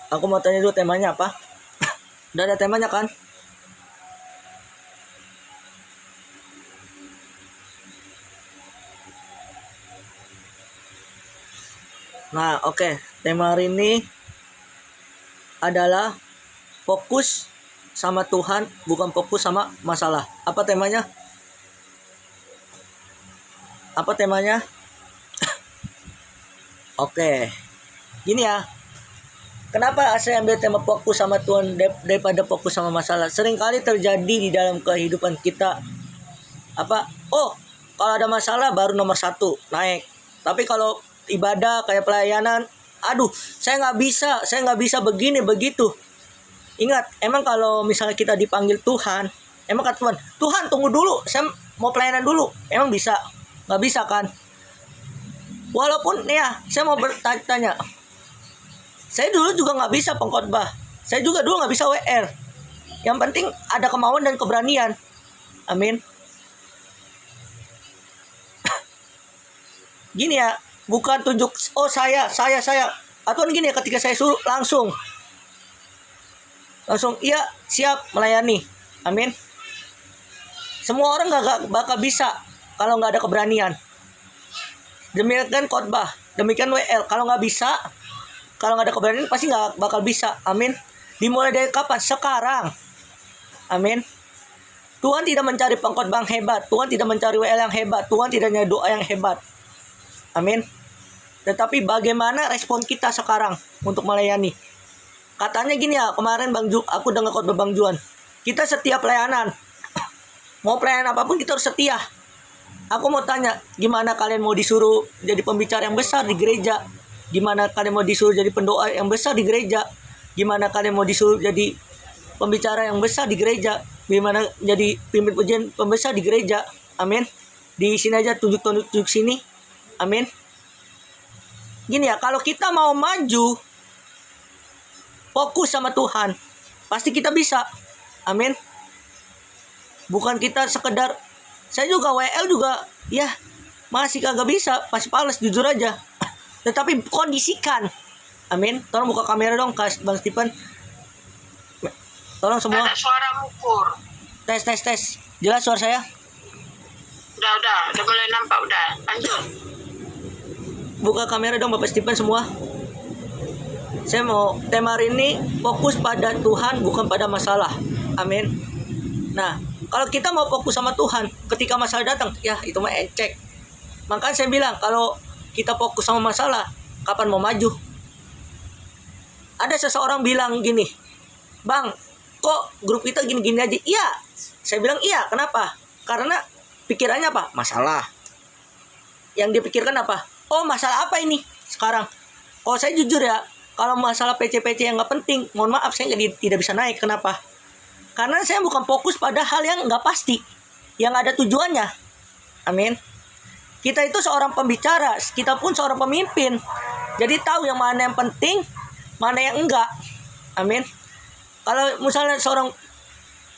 Aku mau tanya dulu temanya apa? Udah ada temanya kan? Nah, oke. Tema hari ini adalah fokus sama Tuhan, bukan fokus sama masalah. Apa temanya? Apa temanya? Oke. Gini ya. Kenapa saya ambil tema fokus sama Tuhan daripada fokus sama masalah? Seringkali terjadi di dalam kehidupan kita. Kalau ada masalah baru nomor satu naik. Tapi kalau ibadah kayak pelayanan, saya nggak bisa begini begitu. Ingat, emang kalau misalnya kita dipanggil Tuhan, emang kata Tuhan, Tuhan tunggu dulu, saya mau pelayanan dulu. Emang bisa? Nggak bisa kan? Walaupun ya, saya mau bertanya, saya dulu juga nggak bisa pengkhotbah. Saya juga dulu nggak bisa WR. Yang penting ada kemauan dan keberanian. Amin. Gini ya, bukan tunjuk, saya. Atau gini ya, ketika saya suruh langsung, iya, siap melayani. Amin. Semua orang gak bakal bisa kalau nggak ada keberanian. Demikian khotbah, demikian WL. Kalau nggak bisa, kalau nggak ada keberanian pasti nggak bakal bisa. Amin. Dimulai dari kapan? Sekarang. Amin. Tuhan tidak mencari pengkhotbah yang hebat. Tuhan tidak mencari WL yang hebat. Tuhan tidak mencari doa yang hebat. Amin. Tetapi bagaimana respon kita sekarang untuk melayani? Katanya gini ya, kemarin aku dengar khotbah Bang Juan. Kita setia pelayanan. Mau pelayanan apapun kita harus setia. Aku mau tanya, gimana kalian mau disuruh jadi pembicara yang besar di gereja? Gimana kalian mau disuruh jadi pendoa yang besar di gereja? Gimana kalian mau disuruh jadi pembicara yang besar di gereja? Gimana jadi pimpin pujian pembesar di gereja? Amin. Di sini aja, tunjuk sini. Amin. Gini ya, kalau kita mau maju, fokus sama Tuhan, pasti kita bisa. Amin. Bukan kita sekedar, saya juga WL juga, ya masih kagak bisa, masih pales, jujur aja. Tetapi kondisikan. Amin. Tolong buka kamera dong, Bang Stephen. Tolong semua. Ada suara ukur. Tes. Jelas suara saya? Udah mulai nampak, udah. Lanjut. Buka kamera dong Bapak Stephen semua. Saya mau tema hari ini fokus pada Tuhan, bukan pada masalah. Amin. Nah, kalau kita mau fokus sama Tuhan, ketika masalah datang, ya itu mah encek. Makanya saya bilang, kalau kita fokus sama masalah, kapan mau maju? Ada seseorang bilang gini, Bang, kok grup kita gini-gini aja? Iya. Saya bilang iya, kenapa? Karena pikirannya apa? Masalah. Yang dipikirkan apa? Oh, masalah apa ini sekarang? Kalau saya jujur ya, kalau masalah PC yang nggak penting, mohon maaf saya tidak bisa naik. Kenapa? Karena saya bukan fokus pada hal yang nggak pasti, yang ada tujuannya. Amin. Kita itu seorang pembicara, kita pun seorang pemimpin. Jadi tahu yang mana yang penting, mana yang enggak. Amin. Kalau misalnya seorang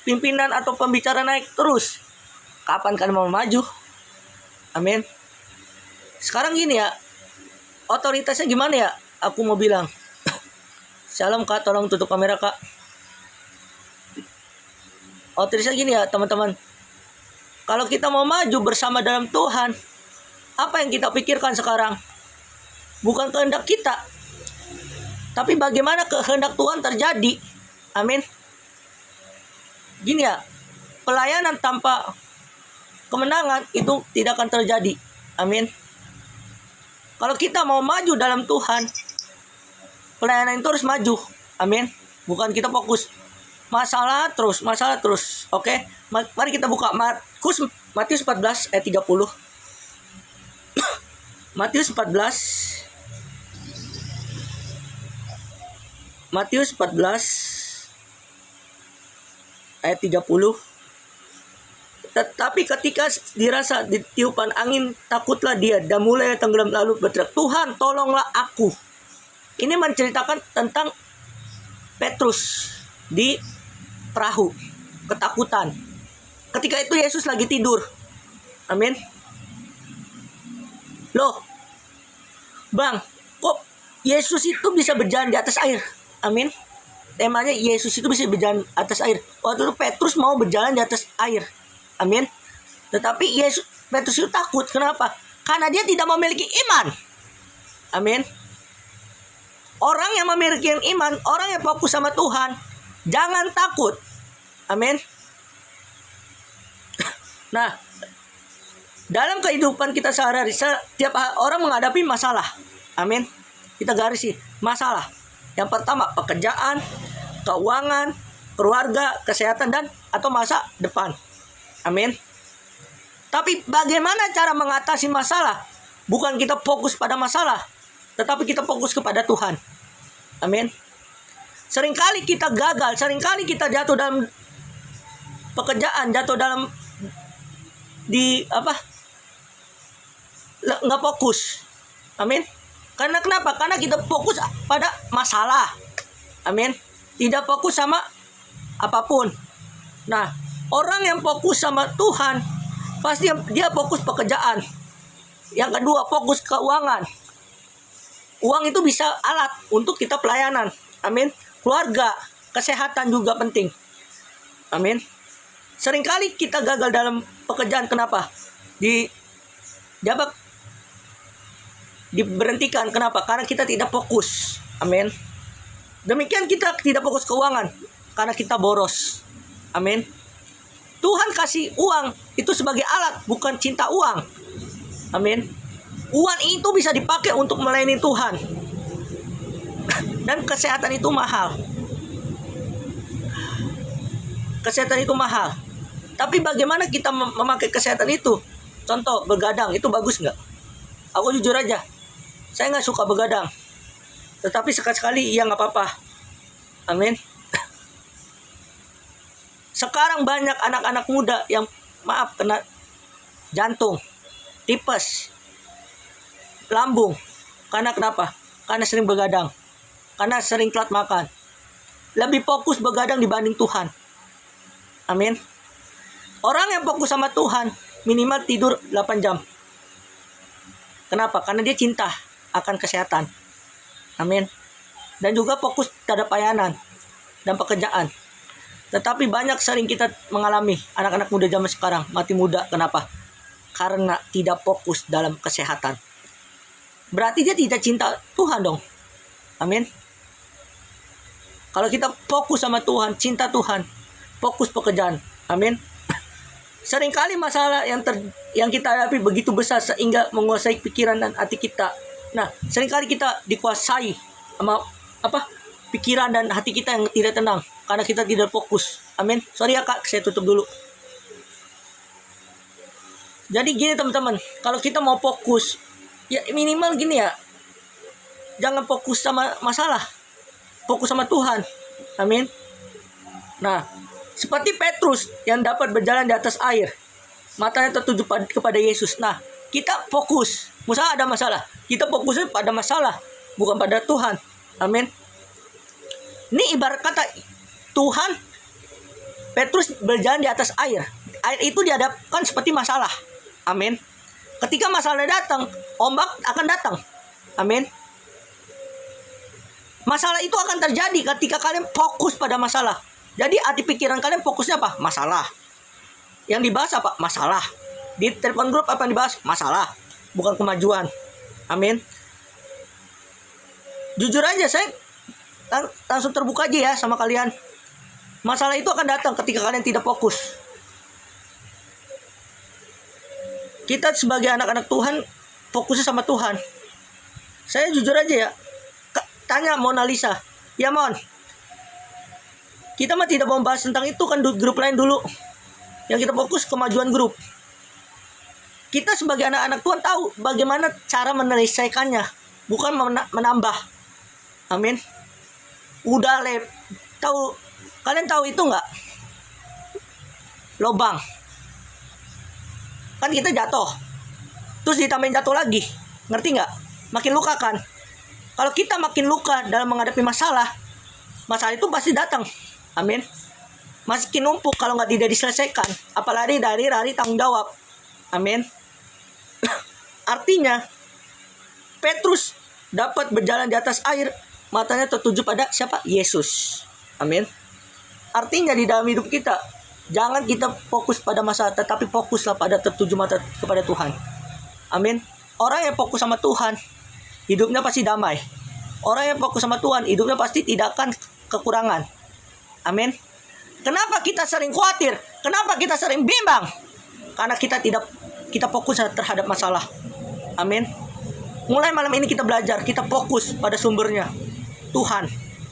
pimpinan atau pembicara naik terus, kapan kalian mau maju? Amin. Sekarang gini ya, otoritasnya gimana ya? Aku mau bilang, Shalom Kak, tolong tutup kamera Kak. Otoritasnya gini ya teman-teman, kalau kita mau maju bersama dalam Tuhan, apa yang kita pikirkan sekarang? Bukan kehendak kita, tapi bagaimana kehendak Tuhan terjadi. Amin. Gini ya, pelayanan tanpa kemenangan itu tidak akan terjadi. Amin. Kalau kita mau maju dalam Tuhan, pelayanan itu harus maju. Amin. Bukan kita fokus masalah terus. Oke. Mari kita buka Matius 14 ayat 30. Matius 14 ayat 30. Tetapi ketika dirasa ditiupan angin, takutlah dia dan mulai tenggelam, lalu berteriak, Tuhan tolonglah aku. Ini menceritakan tentang Petrus di perahu, ketakutan. Ketika itu Yesus lagi tidur. Amin. Loh, Bang, kok Yesus itu bisa berjalan di atas air? Amin. Temanya Yesus itu bisa berjalan atas air. Waktu itu Petrus mau berjalan di atas air. Amin. Tetapi Petrus itu takut. Kenapa? Karena dia tidak memiliki iman. Amin. Orang yang memiliki iman, orang yang fokus sama Tuhan, jangan takut. Amin. Nah, dalam kehidupan kita sehari-hari, setiap orang menghadapi masalah. Amin. Kita garisi masalah. Yang pertama, pekerjaan, keuangan, keluarga, kesehatan, dan atau masa depan. Amin. Tapi bagaimana cara mengatasi masalah? Bukan kita fokus pada masalah, tetapi kita fokus kepada Tuhan. Amin. Seringkali kita gagal, seringkali kita jatuh dalam pekerjaan, jatuh dalam nggak fokus. Amin. Karena kenapa? Karena kita fokus pada masalah. Amin. Tidak fokus sama apapun. Nah, orang yang fokus sama Tuhan, pasti dia fokus pekerjaan. Yang kedua, fokus keuangan. Uang itu bisa alat untuk kita pelayanan. Amin. Keluarga, kesehatan juga penting. Amin. Seringkali kita gagal dalam pekerjaan. Kenapa? Diberhentikan. Kenapa? Karena kita tidak fokus. Amin. Demikian kita tidak fokus keuangan. Karena kita boros. Amin. Tuhan kasih uang itu sebagai alat, bukan cinta uang. Amin. Uang itu bisa dipakai untuk melayani Tuhan. Dan kesehatan itu mahal. Kesehatan itu mahal. Tapi bagaimana kita memakai kesehatan itu? Contoh, begadang, itu bagus nggak? Aku jujur aja, saya nggak suka begadang. Tetapi sekali-sekali ya nggak apa-apa. Amin. Sekarang banyak anak-anak muda yang kena jantung, tipes, lambung. Karena kenapa? Karena sering begadang. Karena sering telat makan. Lebih fokus begadang dibanding Tuhan. Amin. Orang yang fokus sama Tuhan minimal tidur 8 jam. Kenapa? Karena dia cinta akan kesehatan. Amin. Dan juga fokus terhadap pelayanan dan pekerjaan. Tetapi banyak sering kita mengalami anak-anak muda zaman sekarang mati muda. Kenapa? Karena tidak fokus dalam kesehatan. Berarti dia tidak cinta Tuhan dong. Amin. Kalau kita fokus sama Tuhan, cinta Tuhan, fokus pekerjaan. Amin. Seringkali masalah yang kita hadapi begitu besar sehingga menguasai pikiran dan hati kita. Nah, seringkali kita dikuasai sama pikiran dan hati kita yang tidak tenang karena kita tidak fokus. Amin. Sorry ya Kak, saya tutup dulu. Jadi gini teman-teman, kalau kita mau fokus, ya minimal gini ya. Jangan fokus sama masalah. Fokus sama Tuhan. Amin. Nah, seperti Petrus yang dapat berjalan di atas air. Matanya tertuju kepada Yesus. Nah, kita fokus. Misalnya ada masalah, kita fokusnya pada masalah, bukan pada Tuhan. Amin. Ini ibarat kata Tuhan, Petrus berjalan di atas air. Air itu dihadapkan seperti masalah. Amin. Ketika masalah datang, ombak akan datang. Amin. Masalah itu akan terjadi ketika kalian fokus pada masalah. Jadi hati pikiran kalian fokusnya apa? Masalah. Yang dibahas apa? Masalah. Di telepon grup apa yang dibahas? Masalah. Bukan kemajuan. Amin. Jujur aja saya langsung terbuka aja ya sama kalian. Masalah itu akan datang ketika kalian tidak fokus. Kita sebagai anak-anak Tuhan fokusnya sama Tuhan. Saya jujur aja ya. Tanya Mona Lisa. Ya Mon, kita mah tidak mau bahas tentang itu kan grup lain dulu. Yang kita fokus kemajuan grup. Kita sebagai anak-anak Tuhan tahu bagaimana cara menyelesaikannya, bukan menambah. Amin. Udah tahu, kalian tahu itu nggak? Lobang. Kan kita jatuh, terus ditambahin jatuh lagi. Ngerti nggak? Makin luka kan? Kalau kita makin luka dalam menghadapi masalah itu pasti datang. Amin. Makin numpuk kalau tidak diselesaikan. Apalagi dari tanggung jawab. Amin. Artinya Petrus dapat berjalan di atas air matanya tertuju pada siapa? Yesus. Amin. Artinya di dalam hidup kita, jangan kita fokus pada masalah, tetapi fokuslah pada tertuju mata kepada Tuhan. Amin. Orang yang fokus sama Tuhan, hidupnya pasti damai. Orang yang fokus sama Tuhan, hidupnya pasti tidak akan kekurangan. Amin. Kenapa kita sering khawatir? Kenapa kita sering bimbang? Karena kita fokus terhadap masalah. Amin. Mulai malam ini kita belajar, kita fokus pada sumbernya, Tuhan,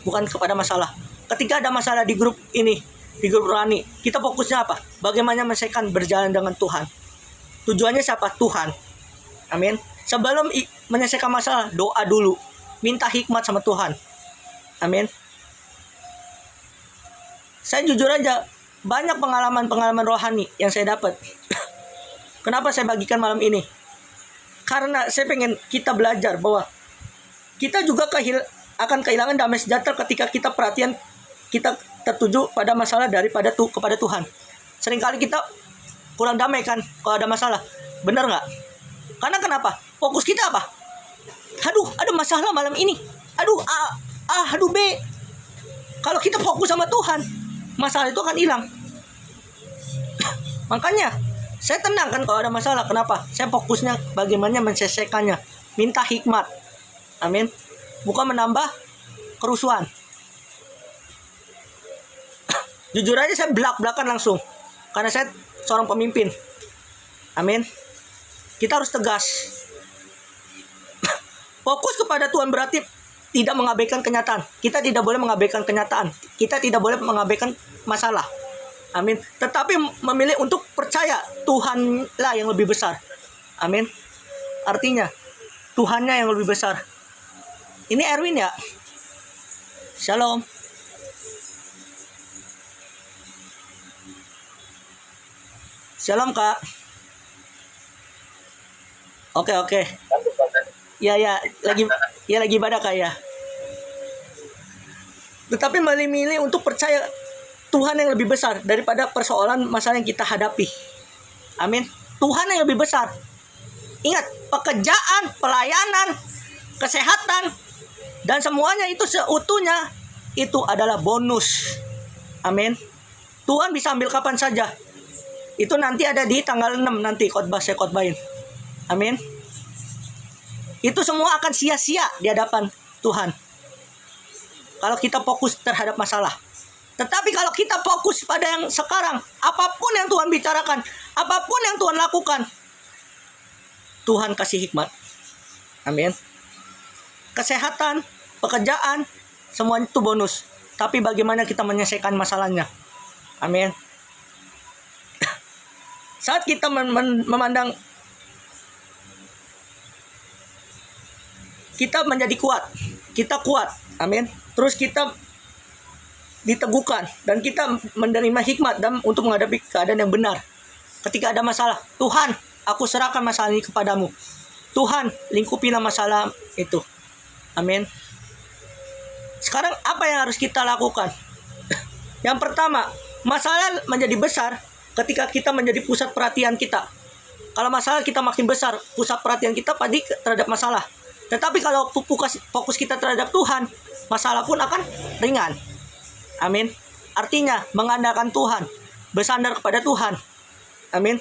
bukan kepada masalah. Ketika ada masalah di grup ini, di grup rohani, kita fokusnya apa? Bagaimana menyelesaikan berjalan dengan Tuhan. Tujuannya siapa? Tuhan. Amin. Sebelum menyelesaikan masalah, doa dulu. Minta hikmat sama Tuhan. Amin. Saya jujur aja, banyak pengalaman-pengalaman rohani yang saya dapat. Kenapa saya bagikan malam ini? Karena saya pengen kita belajar bahwa kita juga akan kehilangan damai sejahtera ketika kita perhatian kita tertuju pada masalah kepada Tuhan. Seringkali kita kurang damai kan kalau ada masalah. Benar nggak? Karena kenapa? Fokus kita apa? Aduh, ada masalah malam ini. Aduh, aduh B. Kalau kita fokus sama Tuhan, masalah itu akan hilang. Makanya saya tenang kan kalau ada masalah. Kenapa? Saya fokusnya bagaimana menyelesaikannya. Minta hikmat. Amin. Bukan menambah kerusuhan. Jujur aja saya belak-belakan langsung. Karena saya seorang pemimpin. Amin. Kita harus tegas. Fokus kepada Tuhan berarti tidak mengabaikan kenyataan. Kita tidak boleh mengabaikan kenyataan. Kita tidak boleh mengabaikan masalah. Amin. Tetapi memilih untuk percaya Tuhanlah yang lebih besar. Amin. Artinya Tuhannya yang lebih besar. Ini Erwin ya. Shalom. Shalom Kak. Oke. Ya lagi ibadah Kak ya. Tetapi memilih untuk percaya Tuhan yang lebih besar daripada persoalan masalah yang kita hadapi. Amin. Tuhan yang lebih besar. Ingat, pekerjaan, pelayanan, kesehatan, dan semuanya itu seutuhnya itu adalah bonus. Amin. Tuhan bisa ambil kapan saja. Itu nanti ada di tanggal 6 nanti saya khotbahin. Amin. Itu semua akan sia-sia di hadapan Tuhan kalau kita fokus terhadap masalah. Tetapi kalau kita fokus pada yang sekarang, apapun yang Tuhan bicarakan, apapun yang Tuhan lakukan, Tuhan kasih hikmat. Amin. Kesehatan, pekerjaan, semuanya itu bonus. Tapi bagaimana kita menyelesaikan masalahnya? Amin. Saat kita memandang kita menjadi kuat, kita kuat, amin. Terus kita diteguhkan dan kita menerima hikmat dan untuk menghadapi keadaan yang benar. Ketika ada masalah, Tuhan, aku serahkan masalah ini kepadamu. Tuhan, lingkupilah masalah itu. Amin. Sekarang apa yang harus kita lakukan? Yang pertama, masalah menjadi besar ketika kita menjadi pusat perhatian kita. Kalau masalah kita makin besar, pusat perhatian kita pasti terhadap masalah. Tetapi kalau fokus kita terhadap Tuhan, masalah pun akan ringan. Amin. Artinya mengandalkan Tuhan, bersandar kepada Tuhan. Amin.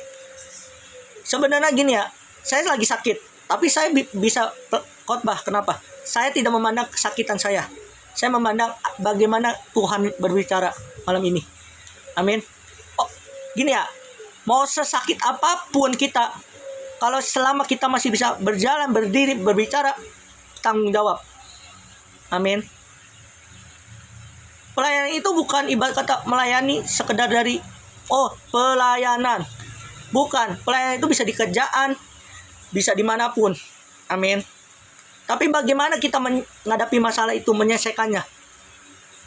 Sebenarnya gini ya, saya lagi sakit, tapi saya bisa khotbah. Kenapa? Saya tidak memandang kesakitan saya. Saya memandang bagaimana Tuhan berbicara malam ini. Amin. Oh, gini ya, mau sesakit apapun kita, kalau selama kita masih bisa berjalan, berdiri, berbicara, tanggung jawab. Amin. Pelayanan itu bukan ibarat kata melayani sekedar dari pelayanan. Bukan. Pelayanan itu bisa di kerjaan, bisa dimanapun. Amin. Tapi bagaimana kita menghadapi masalah itu, menyelesaikannya?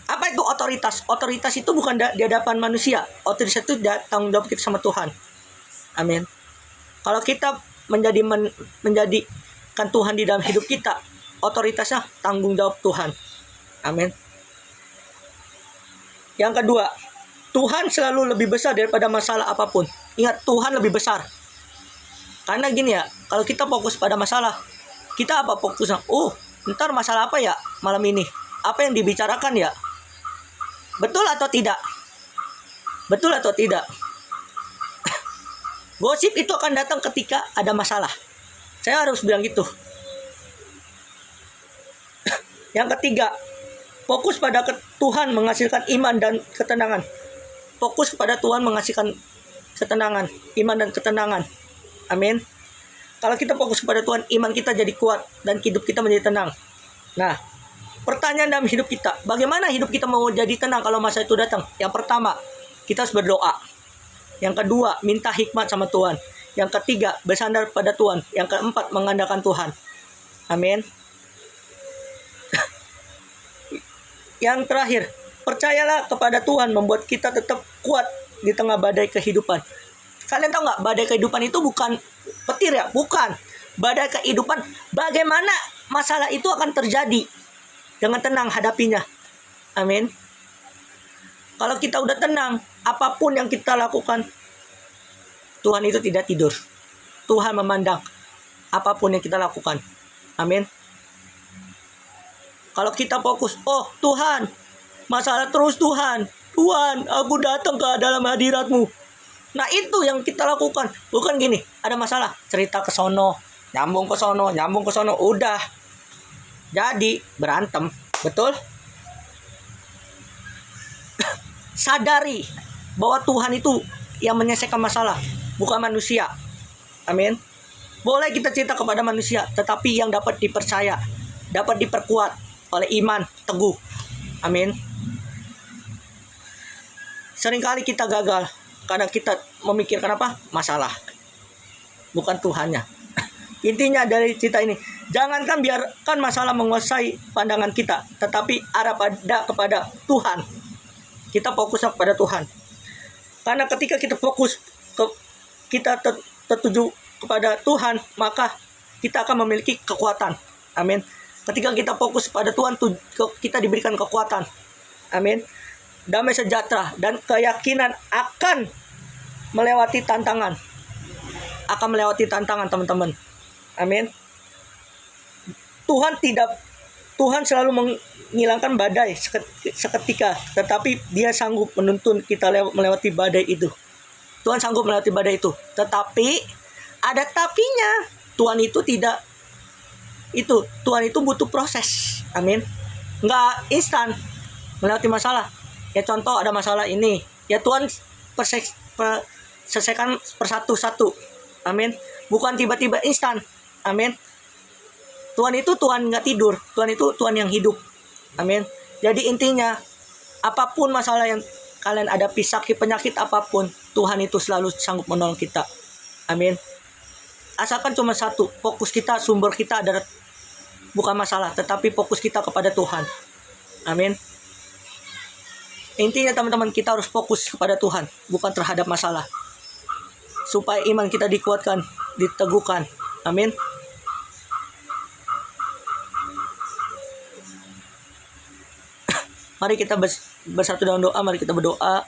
Apa itu otoritas? Otoritas itu bukan di hadapan manusia. Otoritas itu tanggung jawab kita sama Tuhan. Amin. Kalau kita menjadikan Tuhan di dalam hidup kita, otoritasnya tanggung jawab Tuhan. Amin. Yang kedua, Tuhan selalu lebih besar daripada masalah apapun. Ingat, Tuhan lebih besar. Karena gini ya, kalau kita fokus pada masalah, kita apa fokusnya? ntar masalah apa ya malam ini? Apa yang dibicarakan ya? Betul atau tidak? Betul atau tidak? Gosip itu akan datang ketika ada masalah. Saya harus bilang gitu. Yang ketiga, fokus pada Tuhan menghasilkan iman dan ketenangan. Fokus pada Tuhan menghasilkan ketenangan, iman dan ketenangan. Amin. Kalau kita fokus kepada Tuhan, iman kita jadi kuat dan hidup kita menjadi tenang. Nah, pertanyaan dalam hidup kita, bagaimana hidup kita mau jadi tenang kalau masa itu datang? Yang pertama, kita harus berdoa. Yang kedua, minta hikmat sama Tuhan. Yang ketiga, bersandar pada Tuhan. Yang keempat, mengandalkan Tuhan. Amin. Yang terakhir, percayalah kepada Tuhan membuat kita tetap kuat di tengah badai kehidupan. Kalian tahu nggak, badai kehidupan itu bukan petir ya? Bukan. Badai kehidupan, bagaimana masalah itu akan terjadi. Dengan tenang hadapinya. Amin. Kalau kita udah tenang, apapun yang kita lakukan, Tuhan itu tidak tidur. Tuhan memandang apapun yang kita lakukan. Amin. Kalau kita fokus, oh Tuhan, masalah terus Tuhan. Tuhan, aku datang ke dalam hadirat-Mu. Nah itu yang kita lakukan. Bukan gini, ada masalah, cerita ke sono, nyambung ke sono, udah. Jadi berantem, betul? Sadari bahwa Tuhan itu yang menyelesaikan masalah, bukan manusia. Amin. Boleh kita cerita kepada manusia, tetapi yang dapat dipercaya, dapat diperkuat oleh iman teguh. Amin. Seringkali kita gagal karena kita memikirkan apa? Masalah, bukan Tuhannya. Intinya dari cerita ini, jangankan biarkan masalah menguasai pandangan kita, tetapi arah kepada Tuhan. Kita fokus kepada Tuhan. Karena ketika kita fokus kita tertuju kepada Tuhan, maka kita akan memiliki kekuatan. Amin. Ketika kita fokus pada Tuhan, kita diberikan kekuatan. Amin. Damai sejahtera dan keyakinan akan melewati tantangan. Akan melewati tantangan, teman-teman. Amin. Tuhan selalu menghilangkan badai seketika, tetapi Dia sanggup menuntun kita melewati badai itu. Tuhan sanggup melewati badai itu, tetapi ada tapinya. Tuhan itu butuh proses. Amin. Nggak instan melewati masalah. Ya contoh, ada masalah ini, ya Tuhan selesaikan persatu-satu. Amin. Bukan tiba-tiba instan. Amin. Tuhan itu Tuhan nggak tidur. Tuhan itu Tuhan yang hidup. Amin. Jadi intinya, apapun masalah yang kalian hadapi, sakit penyakit apapun, Tuhan itu selalu sanggup menolong kita. Amin. Asalkan cuma satu, fokus kita, sumber kita adalah bukan masalah, tetapi fokus kita kepada Tuhan. Amin. Intinya teman-teman, kita harus fokus kepada Tuhan, bukan terhadap masalah. Supaya iman kita dikuatkan, diteguhkan. Amin. Mari kita bersatu dalam doa, mari kita berdoa.